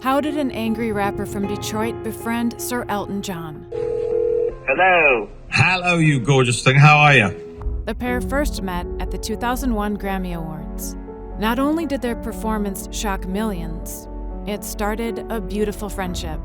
How did an angry rapper from Detroit befriend Sir Elton John? Hello. Hello, you gorgeous thing. How are you? The pair first met at the 2001 Grammy Awards. Not only did their performance shock millions, it started a beautiful friendship.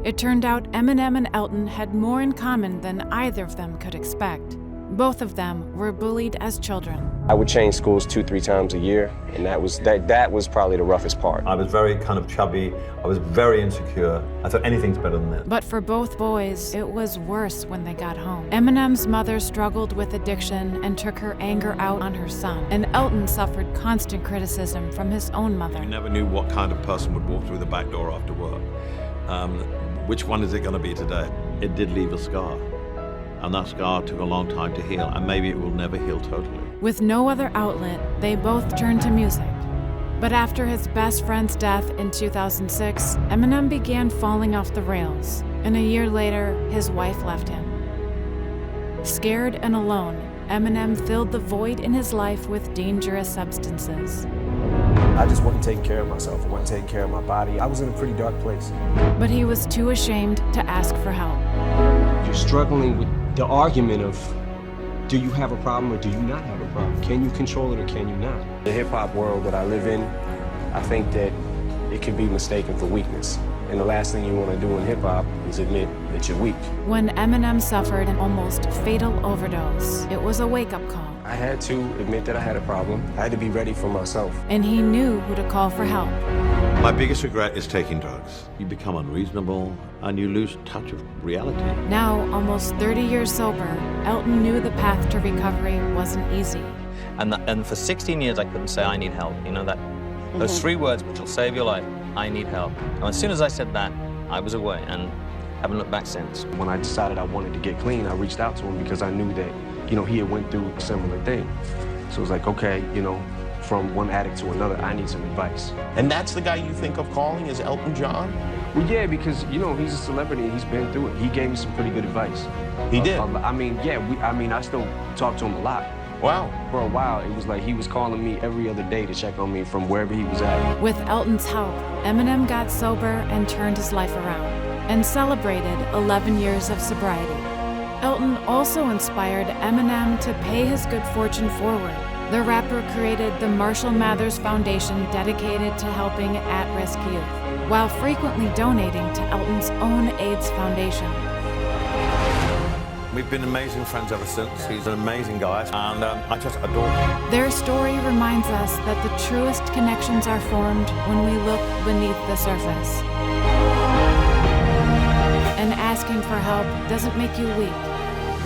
It turned out Eminem and Elton had more in common than either of them could expect. Both of them were bullied as children. I would change schools 2-3 times a year, and that was probably the roughest part. I was very kind of chubby. I was very insecure. I thought anything's better than this. But for both boys, it was worse when they got home. Eminem's mother struggled with addiction and took her anger out on her son, and Elton suffered constant criticism from his own mother. You never knew what kind of person would walk through the back door after work. Which one is it going to be today? It did leave a scar. And that scar took a long time to heal, and maybe it will never heal totally. With no other outlet, they both turned to music. But after his best friend's death in 2006, Eminem began falling off the rails, and a year later, his wife left him. Scared and alone, Eminem filled the void in his life with dangerous substances. I just wasn't taking care of myself. I wasn't taking care of my body. I was in a pretty dark place. But he was too ashamed to ask for help. You're struggling with the argument of, do you have a problem or do you not have a problem? Can you control it or can you not? The hip-hop world that I live in, I think that it can be mistaken for weakness. And the last thing you want to do in hip-hop is admit that you're weak. When Eminem suffered an almost fatal overdose, it was a wake-up call. I had to admit that I had a problem. I had to be ready for myself. And he knew who to call for help. My biggest regret is taking drugs. You become unreasonable, and you lose touch of reality. Now, almost 30 years sober, Elton knew the path to recovery wasn't easy. And for 16 years, I couldn't say, I need help. You know, those 3 words which will save your life, I need help. And as soon as I said that, I was away and haven't looked back since. When I decided I wanted to get clean, I reached out to him because I knew that, you know, he had went through a similar thing. So it was like, okay, you know, from one addict to another, I need some advice. And that's the guy you think of calling is Elton John? Well, yeah, because, you know, he's a celebrity. He's been through it. He gave me some pretty good advice. He did? I mean, yeah, I still talk to him a lot. Wow. For a while, it was like he was calling me every other day to check on me from wherever he was at. With Elton's help, Eminem got sober and turned his life around, and celebrated 11 years of sobriety. Elton also inspired Eminem to pay his good fortune forward. The rapper created the Marshall Mathers Foundation dedicated to helping at-risk youth, while frequently donating to Elton's own AIDS Foundation. We've been amazing friends ever since. He's an amazing guy, and I just adore him. Their story reminds us that the truest connections are formed when we look beneath the surface. And asking for help doesn't make you weak.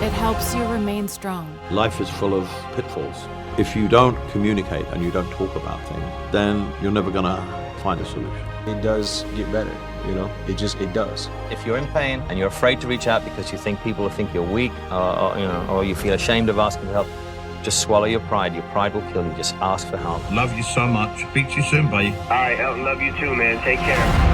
It helps you remain strong. Life is full of pitfalls. If you don't communicate and you don't talk about things, then you're never gonna find a solution. It does get better, you know? It does. If you're in pain and you're afraid to reach out because you think people will think you're weak or you feel ashamed of asking for help, just swallow your pride. Your pride will kill you. Just ask for help. Love you so much. Speak to you soon, buddy. All right, Elton, love you too, man. Take care.